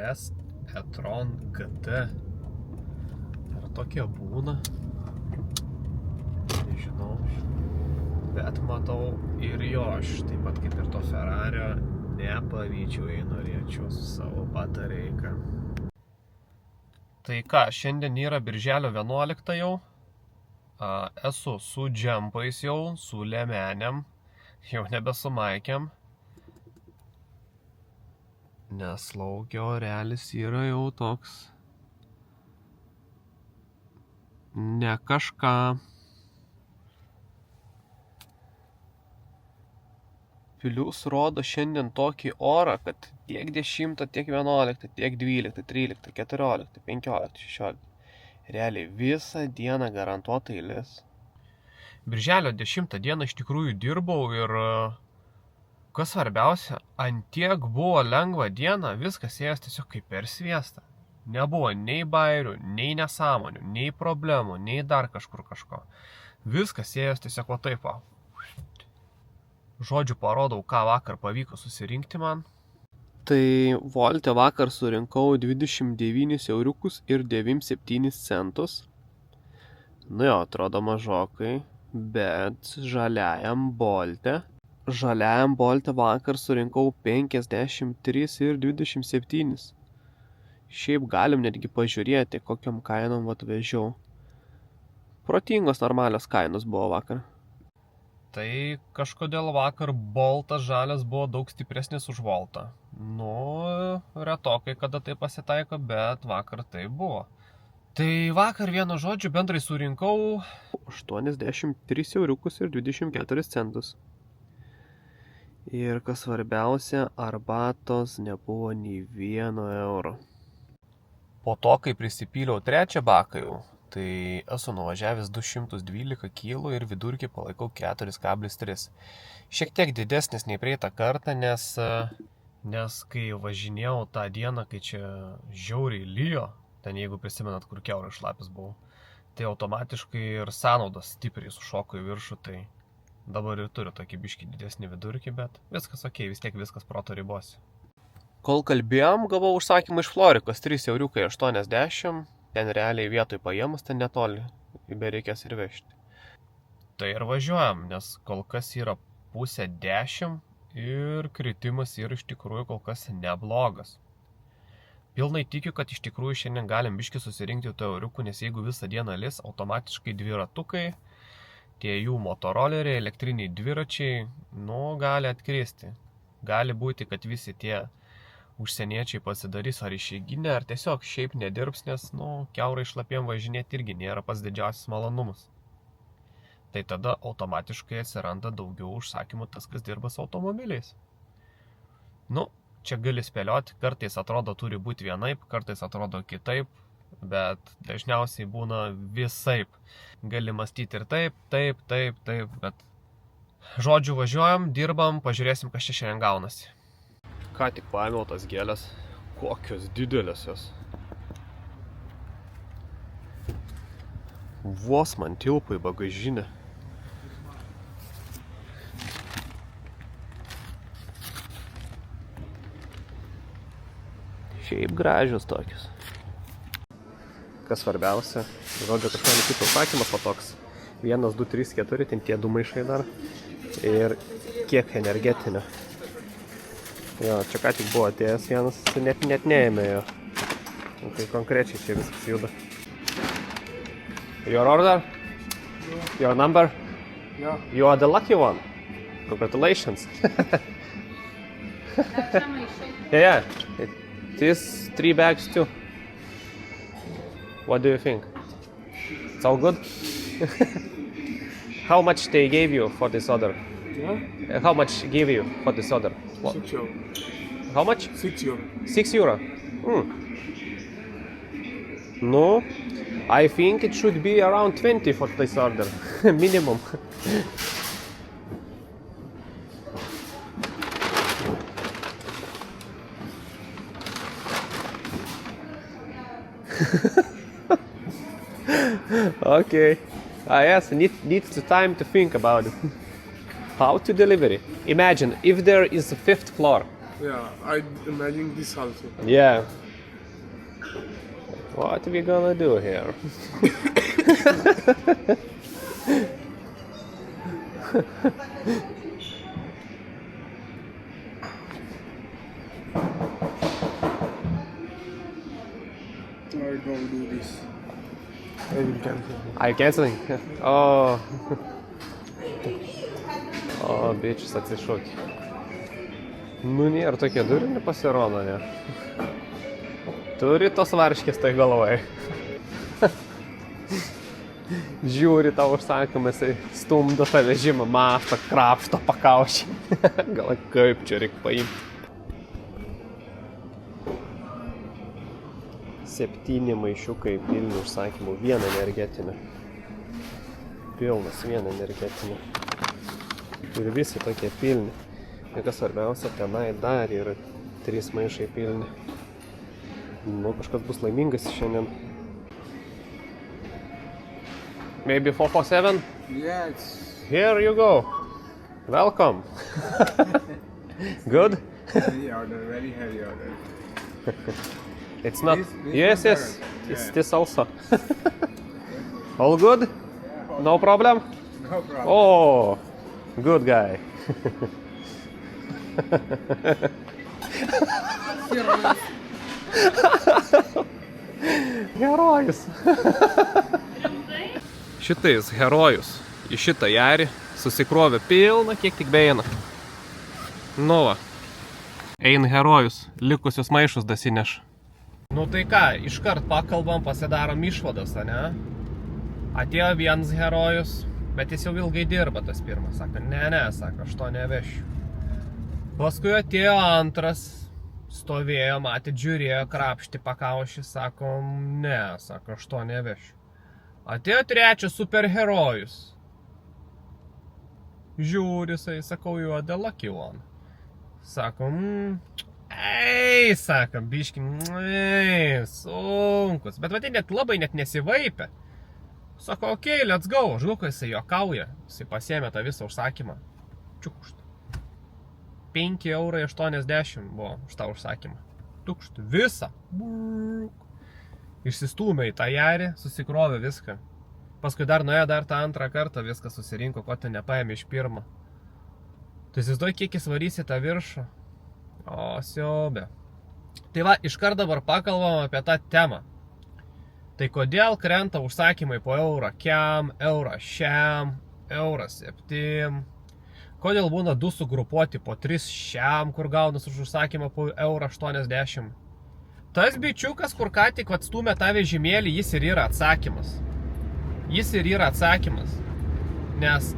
ES e-tron GT. Ar tokie būna? Nežinau. Bet matau ir jo, aš taip pat kaip ir to Ferrario nepavyčiau, jei norėčiau su savo batareika. Tai ką, šiandien yra birželio 11 jau. Esu su džempais jau, su liemenėm, jau nebe su maikėm. Nes laukia orelis yra jau toks ne kažką. Plius rodo šiandien tokį orą, kad tiek 10, tiek 11, tiek 12, 13, 14, 15, 16. Realiai visą dieną garantuotai lis. Birželio 10 dieną iš tikrųjų dirbau ir kas svarbiausia, ant tiek buvo lengva diena, viskas ėjęs tiesiog kaip per sviestą. Nebuvo nei bairių, nei nesąmonių, nei problemų, nei dar kažkur kažko. Viskas ėjęs tiesiog va taip. Žodžiu, parodau, ką vakar pavyko susirinkti man. Tai Volte vakar surinkau 29 euriukus ir 97 centus. Nu jo, atrodo mažokai, bet žaliajam Bolte vakar surinkau 53 ir 27. Šiaip galim netgi pažiūrėti, kokiam kainom atvežiau. Protingos normalios kainos buvo vakar. Tai kažkodėl vakar Boltas žalias buvo daug stipresnis už Voltą. Nu, retokai kada tai pasitaiko, bet vakar tai buvo. Tai vakar vienu žodžiu bendrai surinkau 83 euriukus ir 24 centus. Ir kas svarbiausia, arbatos nebuvo nei 1 euro. Po to, kai prisipyliau trečią baką jau, tai esu nuvažiavęs 212 kg ir vidurkį palaikau 4,3. Šiek tiek didesnis nei praeitą kartą, nes kai važinėjau tą dieną, kai čia žiauriai lijo, ten jeigu prisimenat, kur kiaurai šlapis buvau, tai automatiškai ir sąnaudos stipriai sušoko į viršų, tai dabar ir turiu tokį biškį didesnį vidurkį, bet viskas ok, vis tiek viskas proto ribose. Kol kalbėjom, gavau užsakymą iš Florikos 3 euriukai 80. Ten realiai vietoj paėmus, ten netoli, bereikės ir vežti. Tai ir važiuojam, nes kol kas yra 9:30 ir kritimas yra iš tikrųjų kol kas neblogas. Pilnai tikiu, kad iš tikrųjų šiandien galim biškį susirinkti tų euriukų, nes jeigu visą dieną lis, automatiškai dviratukai, tie jų motoroleriai, elektriniai dviračiai, gali atkristi. Gali būti, kad visi tie užsieniečiai pasidarys ar išeiginę, ar tiesiog šiaip nedirbs, nes, kiaurai šlapiem važinėti irgi nėra pats didžiausias malonumas. Tai tada automatiškai atsiranda daugiau užsakymų tas, kas dirba su automobiliais. Čia gali spėlioti, kartais atrodo turi būti vienaip, kartais atrodo kitaip, bet dažniausiai būna visaip. Gali mąstyti ir taip, bet žodžiu važiuojam, dirbam, pažiūrėsim, kas čia šiandien gaunasi. Ką tik paėmiau tas gėlės, kokios didelės jos. Vos man tilpo į bagažinę. Šiaip gražios tokios. Kas svarbiausia, žodžiu, kažką kitų užsakymas va toks. 1, 2, 3, 4, ten tie 2 maišai dar. Ir kiek energetinio. Jo, čia ką tik buvo atėjęs vienas, net neėmė jo. Tai konkrečiai čia viskas juda. Your order? Yeah. Your number? Yeah. You are the lucky one. Congratulations. Yeah. It is 3 bags too. What do you think? It's all good? How much they gave you for this order? Yeah? How much give you for this order? 6 euro. How much? 6 euro. 6 euro. No, I think it should be around 20 for this order, minimum. Okay. Yes, needs the time to think about it. How to deliver it. Imagine if there is a 5th floor. Yeah, I imagine this also. Yeah. What we gonna do here? I don't do this. I will cancel. Are you canceling? Oh. O, bičius atsišaukė. Nu, nėra tokie durni pasirodo, ne? Turi tos varškės tai galvoj. Žiūri tavo užsakymą, jisai stumdo tą vežimą, mašto, krapšto, pakaušį. Gal kaip čia reikia paimti. 7 maišiukai pilni užsakymų, 1 energetinė. Pilnas, 1 energetinė. Ir visi tokie pilni. Ir kas svarbiausia, tenai dar yra 3 maišai pilni. Nu, kažkas bus laimingas šiandien. Maybe 447? Yes. Here you go. Welcome. Good? Heavy order, very heavy order. It's not... This Yes, one yes. better. It's Yeah. this also. All good? No problem? No problem. Oh, good guy. Herojus. Šitais herojus į šitą jarį susikrovė pilną, kiek tik beina. Nu va. Eina herojus, likusius maišus dasineš. Nu tai ką, iškart pakalbam, pasidarom išvadas, ne? Atėjo vienas herojus, bet jis jau ilgai dirba tas pirmas. Sako, ne, sako, aš to nevešiu. Paskui atėjo antras, stovėjo, matė, žiūrėjo, krapštį, pakaušį, sako, ne, sako, aš to nevešiu. Atėjo trečias superherojus. Žiūri, sakau, juoda lucky one. Sako, ei, sako, biški, sunkus. Bet vadai net labai net nesivaipė. Sako, okei, let's go. Žluko, jisai juokauja. Jisai pasiėmė tą visą užsakymą. Čiukšt. 5,80 € buvo už tą užsakymą. Tukšt. Visą. Išsistūmė į tą jarį, susikrovė viską. Paskui dar nuėjo dar tą antrą kartą, viską susirinko, ko ten nepaėmė iš pirmo. Tu įsivaizduoji, kiek jis varys į tą viršų? O, siaubė. Tai va, iškart dabar pakalbam apie tą temą. Tai kodėl krenta užsakymai po eurą kiam, eurą šiam, eurą 7? Kodėl būna 2 sugrupuoti po 3 šiam, kur gaunas už užsakymą po eurą 80? Tas bičiukas, kur ką tik atstūmė tą vežimėlį, jis ir yra atsakymas. Jis ir yra atsakymas. Nes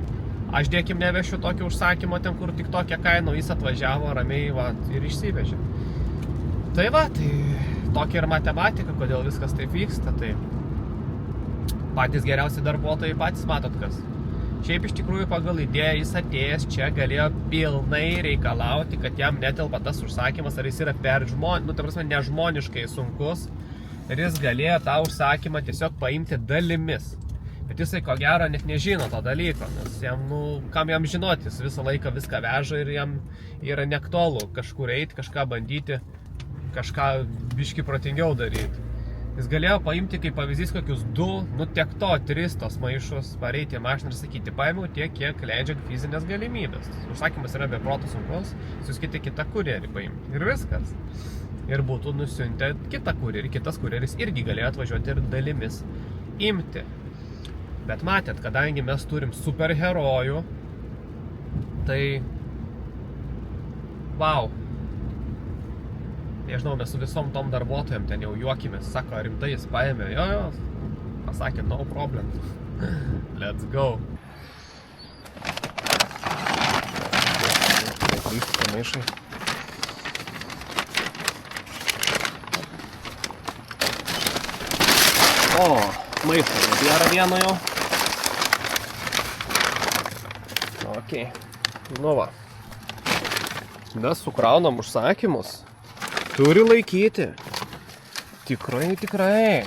aš dėkim nevešiu tokį užsakymą ten, kur tik tokią kainą, jis atvažiavo ramiai va, ir išsivežė. Tai va, tai tokia ir matematika, kodėl viskas taip vyksta. Tai patys geriausi darbuotojai patys matot kas. Šiaip iš tikrųjų pagal idėją jis atėjęs čia galėjo pilnai reikalauti, kad jam netelpa tas užsakymas, ar jis yra nežmoniškai sunkus, ir jis galėjo tą užsakymą tiesiog paimti dalimis. Bet jisai ko gero net nežino to dalyko, nes jam, kam jam žinoti, jis visą laiką viską veža ir jam yra neaktualu kažkur eiti, kažką bandyti, kažką biški protingiau daryti. Jis galėjo paimti kaip pavyzdys kokius 2, tiek to 3 tos maišus, pareiti į mašiną ir sakyti, paėmiau tiek, kiek leidžia fizinės galimybės. Užsakymas yra be proto sunkus, suskite kitą kurjerį paimti. Ir viskas. Ir būtų nusiuntę kitą kurjerį, kitas kurjeris irgi galėjo atvažiuoti ir dalimis imti. Bet matėt, kadangi mes turim superherojų, tai wow. Nežinau, mes su visom tom darbuotojom ten jau juokimės, sako, rimtai jis paėmė, jo, pasakė, no problem, let's go. Grįžti maišai. O, maišai, nebėra vieno jau. Ok, nu va. Mes sukraunam užsakymus. Turi laikyti. Tikrai.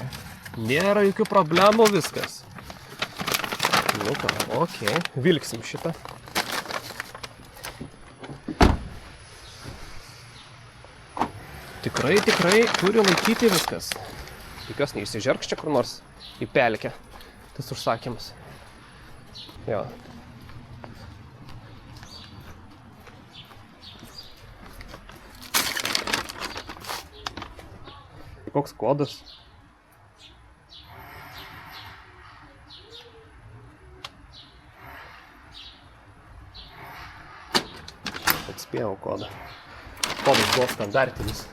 Nėra jokių problemų viskas. Nu ką, okei. Vilksim šitą. Tikrai turi laikyti viskas. Tikiuosi neišsižergs čia kur nors į pelkę. Tas užsakymas. Jo. Koks kodas? Atspėjau kodą. Kodas buvo standartinis.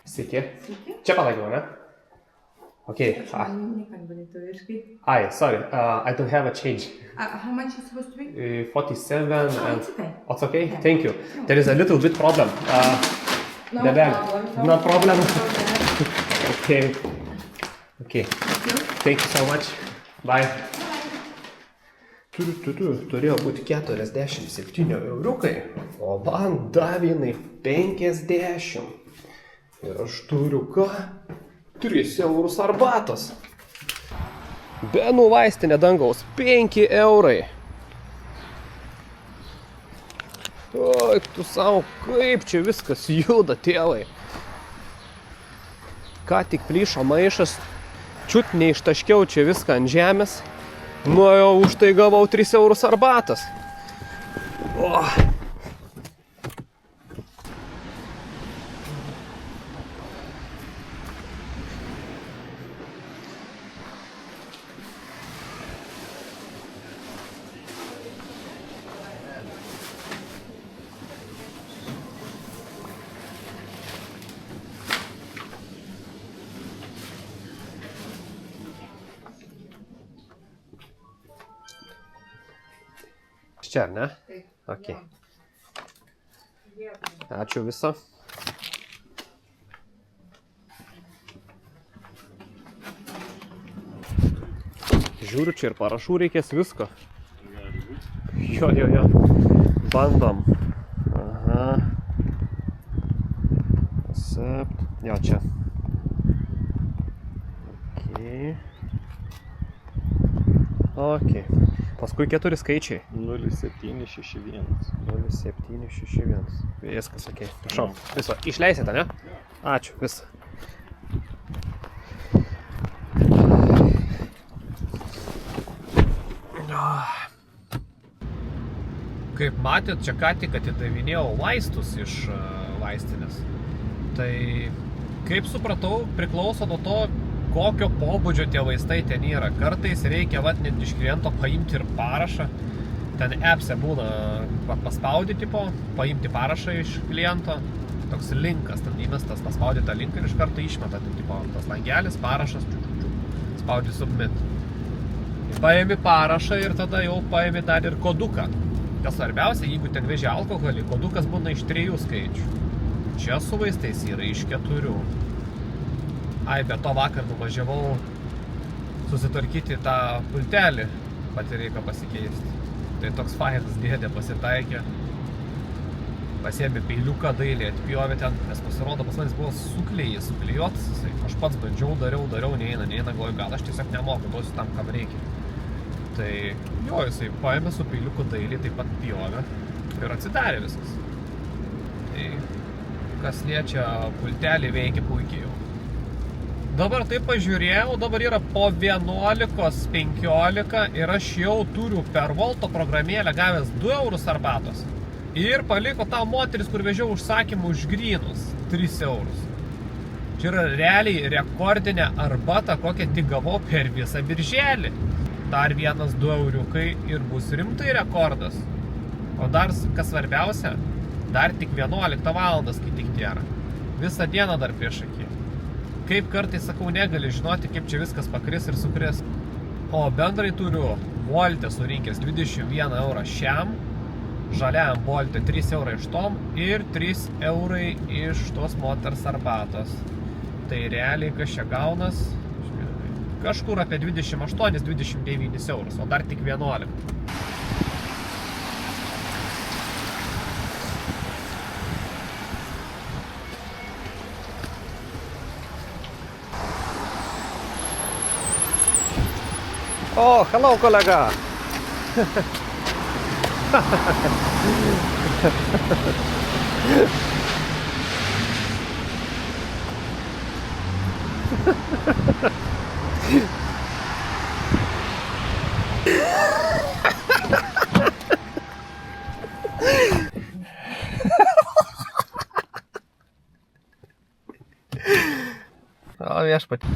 Sveiki. Čia palaikiau, ne? Okay. Sorry, I don't have a change. How much is supposed to be? 47 and... It's okay. It's okay? Yeah. Thank you. There is a little bit problem. No the bag. problem. No problem. Okay. Okay. Thank you so much. Bye. Turėjo būti 47 euriukai, o man davė jinai 50. Ir aš turiu ką? 3 eurus arbatos. Benų vaistinė dangaus 5 eurai. Oi, tu savo, kaip čia viskas juda, tėvai. Ką tik plyšo maišas, čiut neištaškiau čia viską ant žemės. Nu jau už tai gavau 3 eurus arbatas. O. Čia, ar ne? Ok. Ačiū viso. Žiūriu, čia ir parašų reikės visko. Jo. Bandom. Aha. Accept. Jo, čia. Ok. Paskui 4 skaičiai. 0761. 0761. Viskas, okei. Prašau. Viso. Išleisite, ne? Ačiū. Visą. Kaip matėt, čia ką tik atidavinėjau vaistus iš vaistinės. Tai, kaip supratau, priklauso nuo to, kokio pobūdžio tie vaistai ten yra. Kartais reikia net iš kliento paimti ir parašą. Ten appse būna paspaudyti, paimti parašą iš kliento. Toks linkas, ten įmestas, paspaudyti tą linką ir iš karto išmeta. Tas langelis, parašas, spaudi submit. Paimi parašą ir tada jau paimi dar ir koduką. Kas svarbiausia, jeigu ten vežia alkoholį, kodukas būna iš 3 skaičių. Čia su vaistais yra iš 4. Ai, be to vakar nuvažiavau susitvarkyti tą pultelį, pati reikia pasikeisti. Tai toks fainas dėdė pasitaikė. Pasiėmė peiliuką dailiai, atpjovė ten, nes pasirodo pas manis buvo suklijuotas. Aš pats bandžiau, dariau, neina, galvoju, gal aš tiesiog nemoku, duosiu tam, kam reikia. Tai jo, jisai paėmė su peiliuku dailiai, taip pat pjovė ir atsidarė viskas. Tai kas liečia pultelį, veikia puikiai jau. Dabar taip pažiūrėjau, dabar yra po 11:15 ir aš jau turiu per Volto programėlę gavęs 2 eurus arbatos. Ir paliko tą moteris, kur vežiau užsakymų už grynus, 3 eurus. Čia yra realiai rekordinė arbata, kokią tik gavau per visą birželį. Dar 1-2 euriukai ir bus rimtai rekordas. O dar, kas svarbiausia, dar tik 11 valandas, kai tik tiera. Visą dieną dar prieš akį. Kaip kartais sakau, negali žinoti, kaip čia viskas pakris ir sukris. O bendrai turiu Volte surinkęs 21 eurą šiam, žaliam Volte 3 eurai iš tom ir 3 eurai iš tos moters arbatos. Tai realiai, kas čia gaunas, kažkur apie 28-29 eurus, o dar tik 11. O, hello, kolega. O, viešpatie.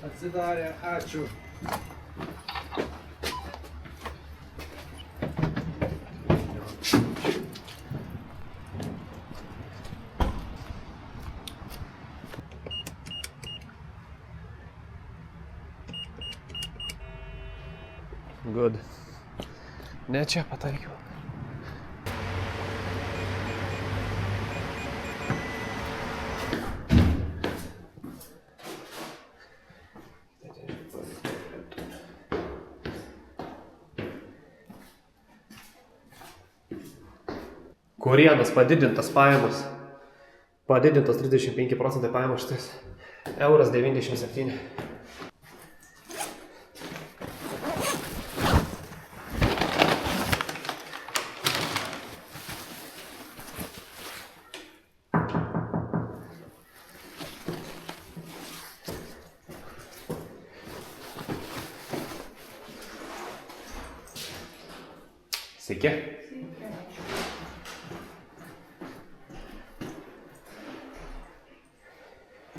Atsidarė, ačiū. Good. Ne čia pataikiau. Kurienas padidintas pajamas. Padidintas 35% pajamas šitais. Euras 97. Sveiki.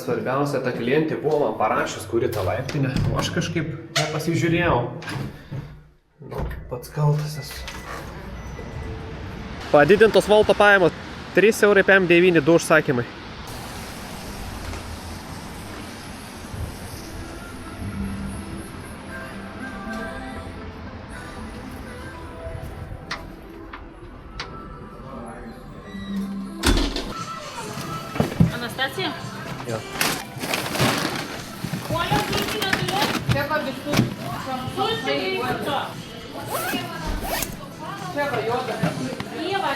Svarbiausia, ta klientė buvo man parašius, kuri tą laiptinę, o aš kažkaip nepasižiūrėjau. Nu, pats kaltas esu. Padidintos valto pajamos 3,59 €, 2 užsakymai. Анастасия? Jo. Оля, включи на телефон. Čia va visur. Слушай, что? Čia va joda. Ева,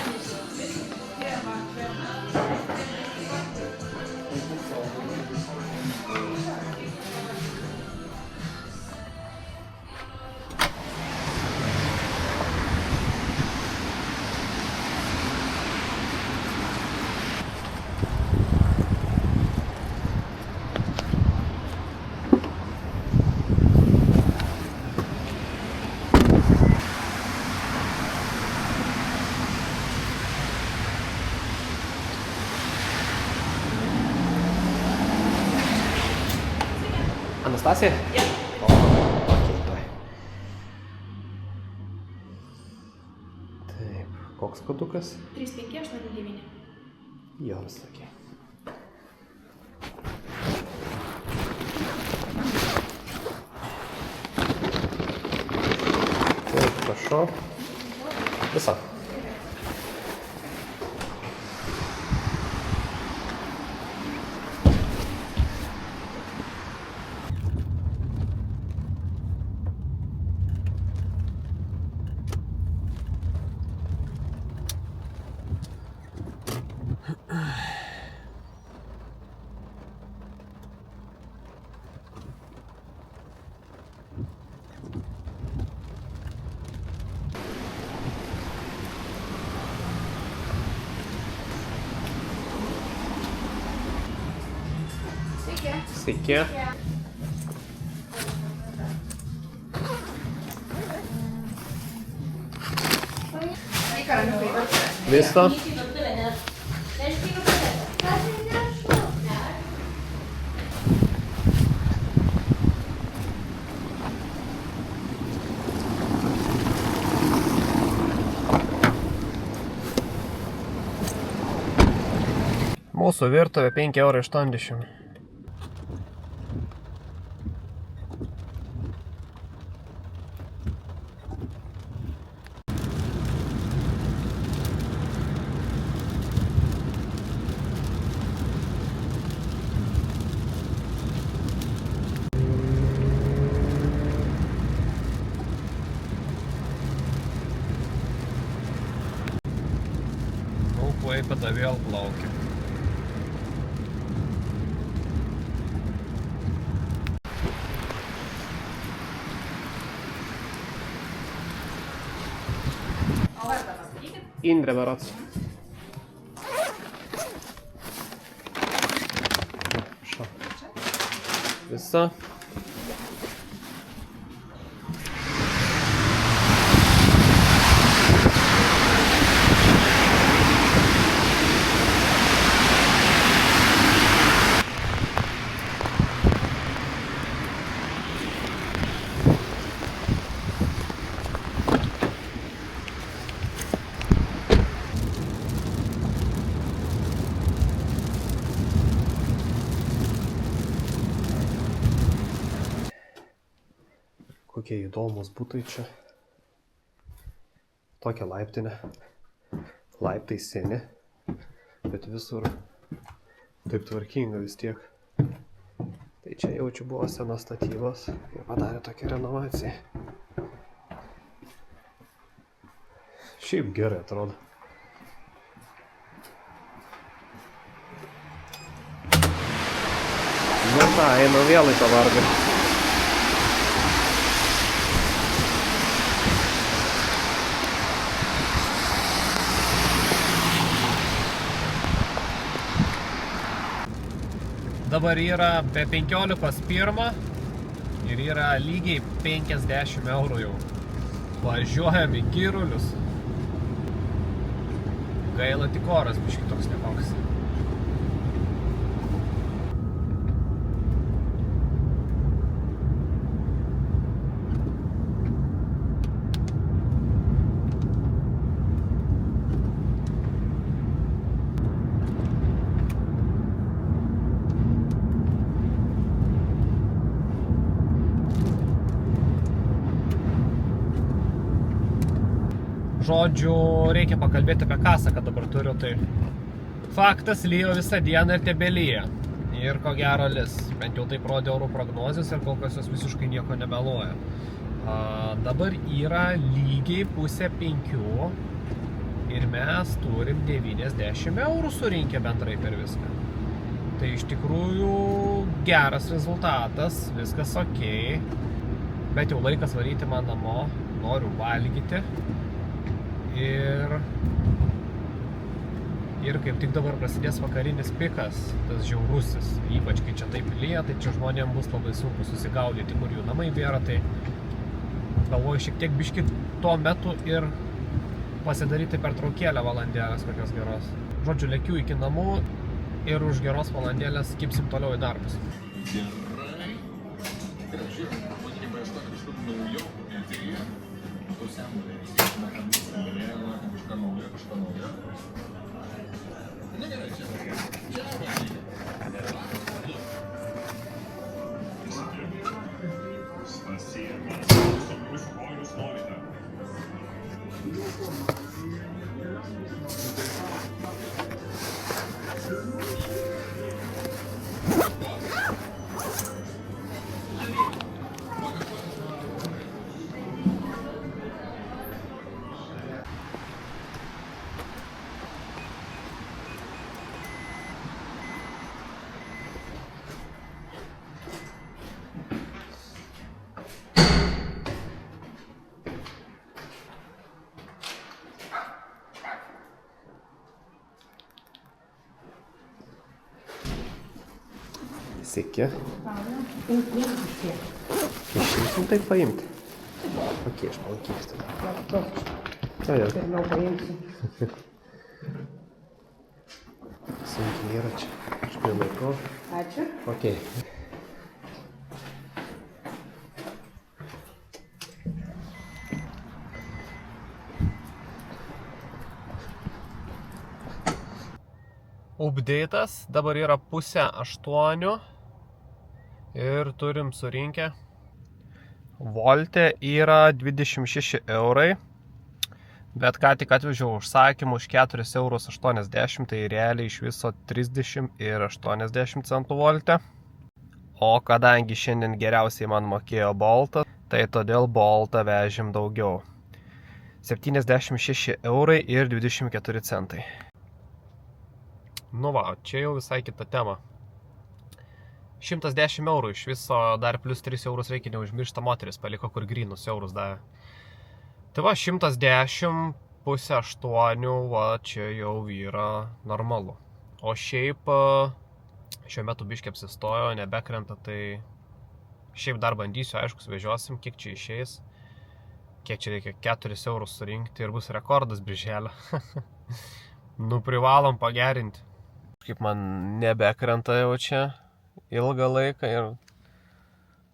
Anastasija? Ja. O, okei, tuoj. Taip, koks kodukas? 3589. Jos, okei. Taip, prašau. Visa. Sveiki. Viso. Mūsų virtuvė 5,80 €. Klaipėdą vėl plaukia. O vardą pasakykit. Indrė berods. Visa. Kokie įdomus butai čia. Tokia laiptinė. Laiptai seni, bet visur taip tvarkinga vis tiek. Tai čia jaučiu buvo senos statybos ir padarė tokią renovaciją. Šiaip gerai atrodo. Nu ką, einu vėl į tą vargą. Dabar yra be 15:01 ir yra lygiai 50 eurų jau. Važiuojam į Girulius. Gaila tik oras biški toks nekoks. Žodžiu, reikia pakalbėti apie kasą, kad dabar turiu, tai faktas, lyjo visą dieną ir tebelyja. Ir ko gero lis, bent jau taip rodė orų prognozės ir kol kas jos visiškai nieko nemeluoja. Dabar yra lygiai 4:30 ir mes turim 90 eurų surinkę bendrai per viską. Tai iš tikrųjų geras rezultatas, viskas okei, bet jau laikas varyti man namo, noriu valgyti. Ir kaip tik dabar prasidės vakarinis pikas, tas žiaurusis, ypač kai čia taip lyja, tai čia žmonėm bus labai sunku susigaudyti, kur jų namai bėra, tai galvoju šiek tiek biškit tuo metu ir pasidaryti pertraukėlę valandėlės kokios geros. Žodžiu, lekiu iki namų ir už geros valandėlės kipsim toliau į darbus. Sveiki. Išimsim taip paimti. Ok, aš palaikysiu tada. Pirmiau paimsiu. Sunkiai yra čia. Aš nelaikau. Ačiū. Ok. Update'as, dabar yra 7:30 ir turim surinkę. Volte yra 26 eurai, bet ką tik atvežiau užsakymų už 4,80 eurų, tai realiai iš viso 30 ir 80 centų volte. O kadangi šiandien geriausiai man mokėjo Boltą, tai todėl Boltą vežim daugiau. 76 eurai ir 24 centai. Nu va, čia jau visai kita tema. 110 eurų iš viso, dar plus 3 eurus reikia neužmiršta moteris, paliko kur grynus eurus davė. Tai va, 110, pusė 8, va, čia jau yra normalu. O šiaip, šiuo metu biškį apsistojo, nebekrenta, tai šiaip dar bandysiu, aišku, vežiosim, kiek čia išeis. Kiek čia reikia 4 eurus surinkti ir bus rekordas birželio. Nu, privalom pagerinti. Kaip man nebekrenta jau čia ilgą laiką ir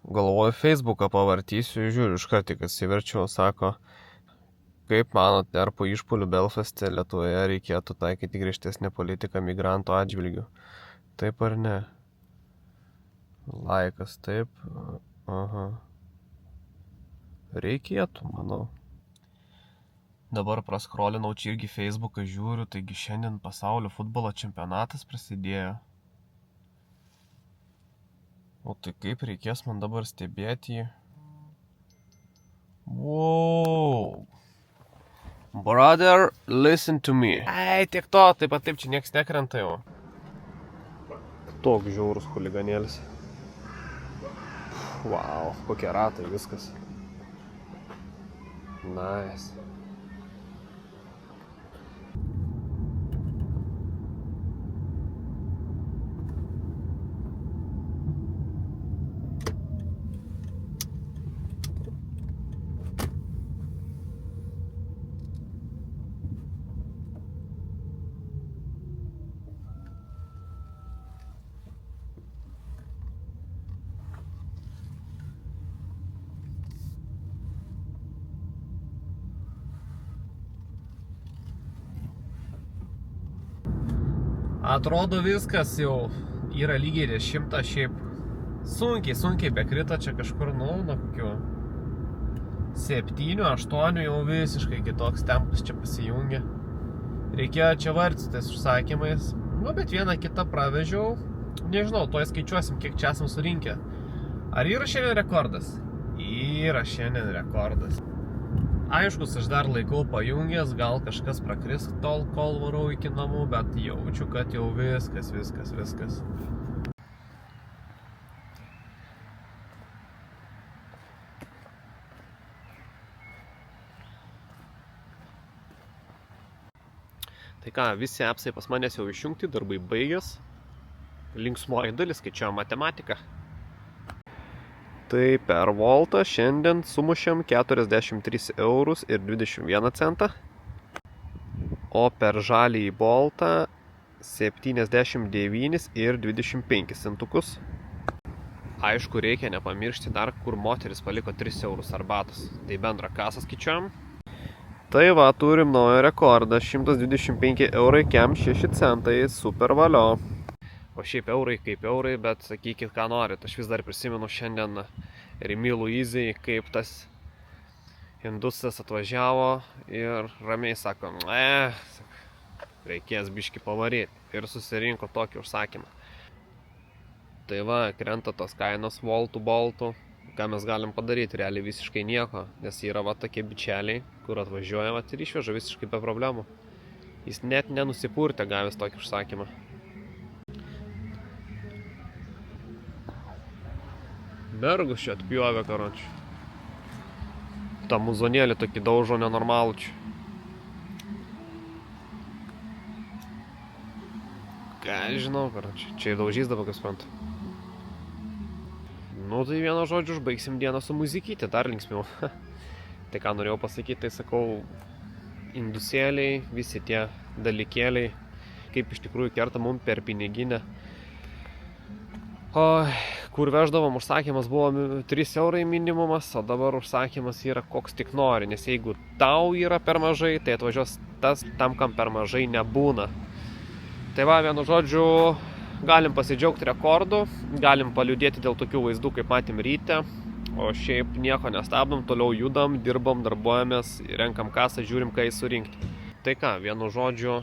galvoju Facebooką pavartysiu, žiūriu, iš karto tik atsiverčiau, sako, kaip manot, ar po išpuolių Belfaste Lietuvoje reikėtų taikyti griežtesnę politiką migrantų atžvilgių? Taip ar ne? Laikas, taip. Aha. Reikėtų, manau. Dabar praskrolinau čia irgi Facebooką žiūriu, taigi šiandien pasaulio futbolo čempionatas prasidėjo. O tai kaip reikės man dabar stebėti jį? Wow! Brother, listen to me. Ei, tiek to, taip pat taip čia nieks nekrenta jau. Toks žiaurus chuliganėlis. Wow, kokie ratai, viskas. Nice. Atrodo viskas jau yra lygiai 10, šiaip sunkiai bekrita čia kažkur, nuo kokių 7, 8 jau visiškai kitoks tempas čia pasijungia. Reikėjo čia varstytis užsakymais, nu bet vieną kitą pravežiau, nežinau, toj skaičiuosim, kiek čia esam surinkę. Ar yra šiandien rekordas? Yra šiandien rekordas. Aiškus, aš dar laikau pajungęs, gal kažkas prakris tol, kol varau iki namų, bet jaučiu, kad jau viskas. Tai ką, visi appsai pas manęs jau išjungti, darbai baigęs. Linksmoji dalis, skaičiuoja matematiką. Tai per voltą šiandien sumušėm 43 eurus ir 21 centą, o per žalįjį boltą 79 ir 25 centukus. Aišku, reikia nepamiršti dar, kur moteris paliko 3 eurus arbatos, tai bendrą kasą skaičiuojam. Tai va, turim naują rekordą, 125 eurai kem 6 centai, super valio. O šiaip eurai kaip eurai, bet sakykit, ką norit. Aš vis dar prisimenu šiandien Rimi Luizai, kaip tas indusas atvažiavo ir ramiai sako, reikės biškį pavaryti. Ir susirinko tokį užsakymą. Tai va, krenta tos kainos boltų. Ką mes galim padaryti? Realiai visiškai nieko, nes yra va tokie bičeliai, kur atvažiuoja va, ir išveža visiškai be problemų. Jis net nenusipurtė gavęs tokį užsakymą. Mergus čia atpjovė, karočiui. Ta muzonėlį tokį daužo nenormalų čia. Ką žinau, karočiui. Čia daužys dabar, kas suprantu. Nu tai vienu žodžiu užbaigsim dieną su muzikytė, dar linksmiau. Tai ką norėjau pasakyti, tai sakau, indusėliai, visi tie dalykėliai, kaip iš tikrųjų kerta mum per piniginę. O kur veždavom, užsakymas buvo 3 eurai minimumas, o dabar užsakymas yra koks tik nori, nes jeigu tau yra per mažai, tai atvažiuos tas, tam kam per mažai nebūna. Tai va, vienu žodžiu, galim pasidžiaugti rekordu, galim paliūdėti dėl tokių vaizdų, kaip matėm ryte, o šiaip nieko nestabdom, toliau judam, dirbam, darbuojamės, renkam kasą, žiūrim, ką surinkti. Tai ką, vienu žodžiu,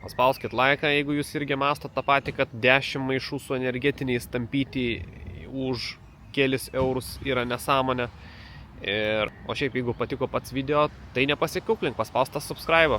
paspauskit laiką, jeigu jūs irgi mąstot tą patį, kad 10 maišų su energetiniais tampyti už kelis eurus yra nesąmonė. O šiaip, jeigu patiko pats video, tai nepasikuklink, paspaustas subscribe.